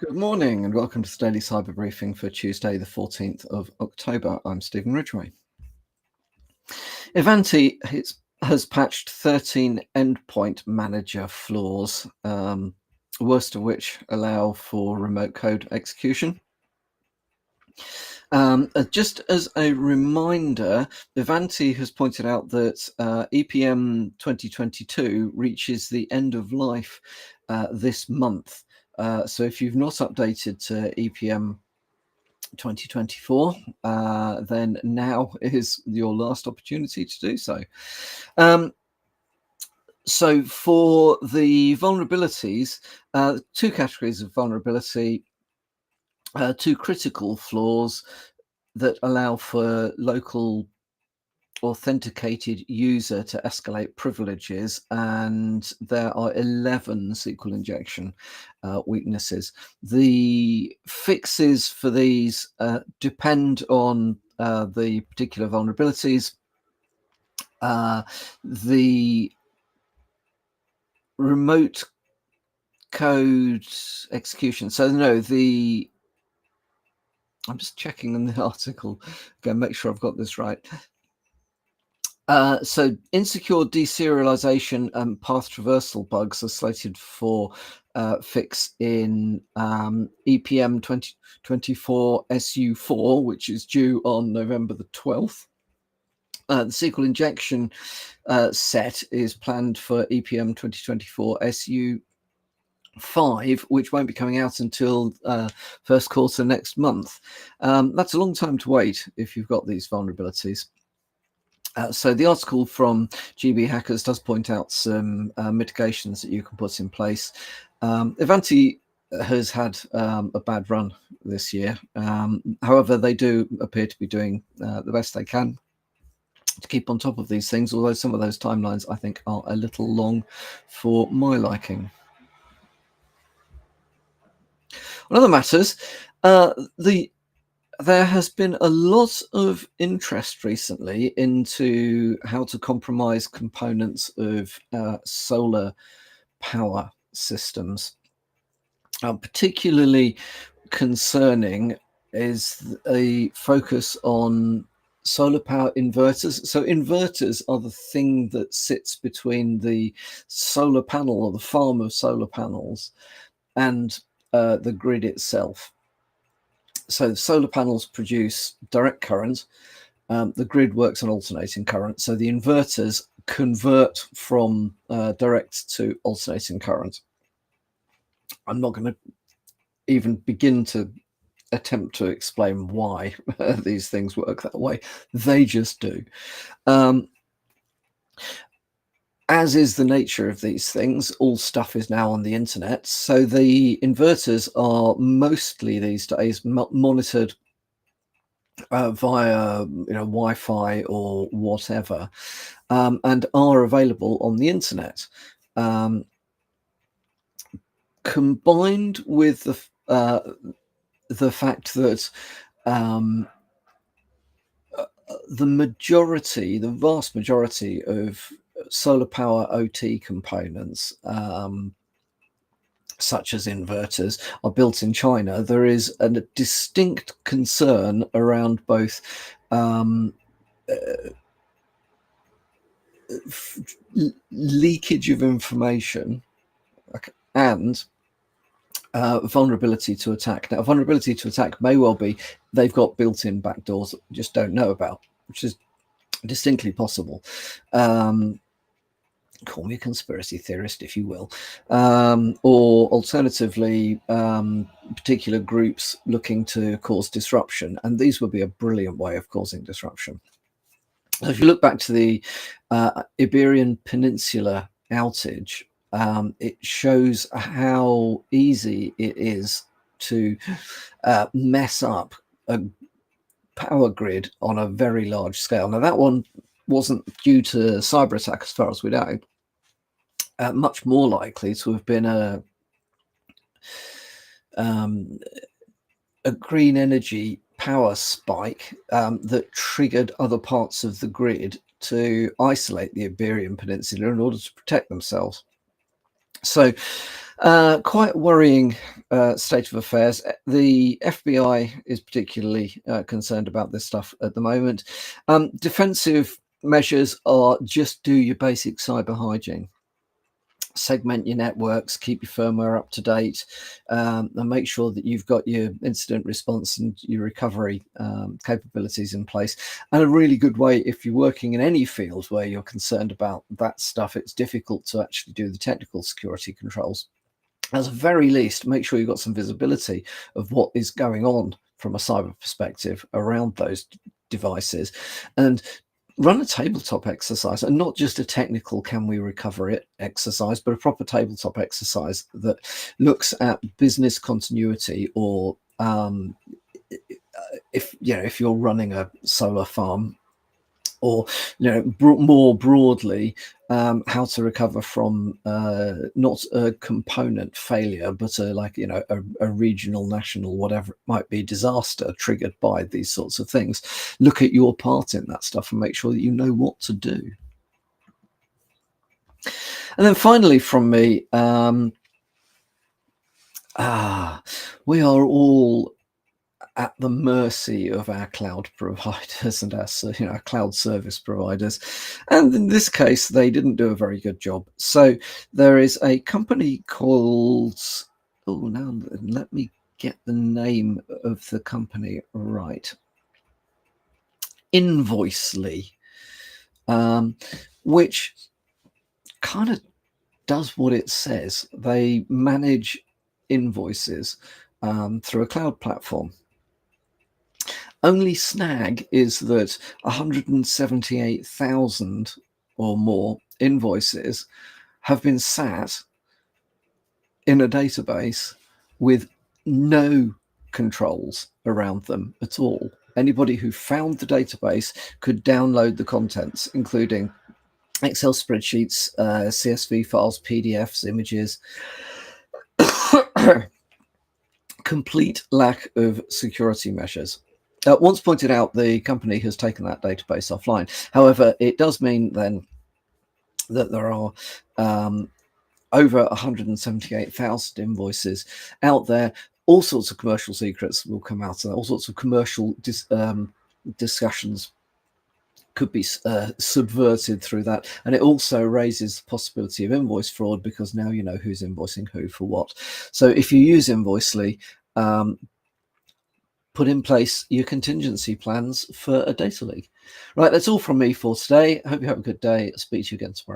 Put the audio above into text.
Good morning and welcome to the Daily Cyber Briefing for Tuesday, the 14th of October. I'm Stephen Ridgway. Ivanti has patched 13 endpoint manager flaws, worst of which allow for remote code execution. Just as a reminder, Ivanti has pointed out that EPM 2022 reaches the end of life this month. So if you've not updated to EPM 2024, then now is your last opportunity to do so. So for the vulnerabilities, two categories of vulnerability, two critical flaws that allow for local authenticated user to escalate privileges, and there are 11 SQL injection weaknesses. The fixes for these depend on the particular vulnerabilities. The remote code execution. So no, I'm just checking in the article, go make sure I've got this right. So insecure deserialization and path traversal bugs are slated for fix in EPM 2024 SU4, which is due on November the 12th. The SQL injection set is planned for EPM 2024 SU5, which won't be coming out until first quarter next month. That's a long time to wait if you've got these vulnerabilities. So the article from GB Hackers does point out some mitigations that you can put in place. Ivanti has had a bad run this year. However, they do appear to be doing the best they can to keep on top of these things, although some of those timelines I think are a little long for my liking. On other matters, there has been a lot of interest recently into how to compromise components of solar power systems. Particularly concerning is a focus on solar power inverters. So inverters are the thing that sits between the solar panel or the farm of solar panels and the grid itself. So solar panels produce direct current. The grid works on alternating current. So the inverters convert from direct to alternating current. I'm not going to even begin to attempt to explain why these things work that way. They just do. As is the nature of these things, all stuff is now on the internet. So the inverters are mostly these days monitored via Wi-Fi or whatever, and are available on the internet. Combined with the fact that the vast majority of solar power OT components, such as inverters, are built in China, there is a distinct concern around both leakage of information and vulnerability to attack. Now, vulnerability to attack may well be they've got built-in backdoors that we just don't know about, which is distinctly possible. Call me a conspiracy theorist, if you will. Or alternatively, particular groups looking to cause disruption. And these would be a brilliant way of causing disruption. If you look back to the Iberian Peninsula outage, it shows how easy it is to mess up a power grid on a very large scale. Now, that one wasn't due to cyber attack, as far as we know. Much more likely to have been a green energy power spike that triggered other parts of the grid to isolate the Iberian Peninsula in order to protect themselves. So Quite worrying state of affairs. The FBI is particularly concerned about this stuff at the moment. Defensive measures are just do your basic cyber hygiene. Segment your networks, keep your firmware up to date, and make sure that you've got your incident response and your recovery capabilities in place. And a really good way, if you're working in any field where you're concerned about that stuff, it's difficult to actually do the technical security controls. At the very least, make sure you've got some visibility of what is going on from a cyber perspective around those devices, and run a tabletop exercise, and not just a technical can we recover it exercise, but a proper tabletop exercise that looks at business continuity, or if you're running a solar farm, or more broadly, how to recover from not a component failure, but a regional, national, whatever it might be, disaster triggered by these sorts of things. Look at your part in that stuff and make sure that you know what to do. And then finally from me, we are all at the mercy of our cloud providers and our cloud service providers, and in this case they didn't do a very good job. So there is a company called, now let me get the name of the company right, Invoicely, which kind of does what it says. They manage invoices through a cloud platform. Only snag is that 178,000 or more invoices have been sat in a database with no controls around them at all. Anybody who found the database could download the contents, including Excel spreadsheets, CSV files, PDFs, images. Complete lack of security measures. Once pointed out, the company has taken that database offline. However, it does mean then that there are over 178,000 invoices out there. All sorts of commercial secrets will come out, and all sorts of commercial discussions could be subverted through that. And it also raises the possibility of invoice fraud, because now you know who's invoicing who for what. So if you use Invoicely, put in place your contingency plans for a data leak. Right, that's all from me for today. I hope you have a good day. I'll speak to you again tomorrow.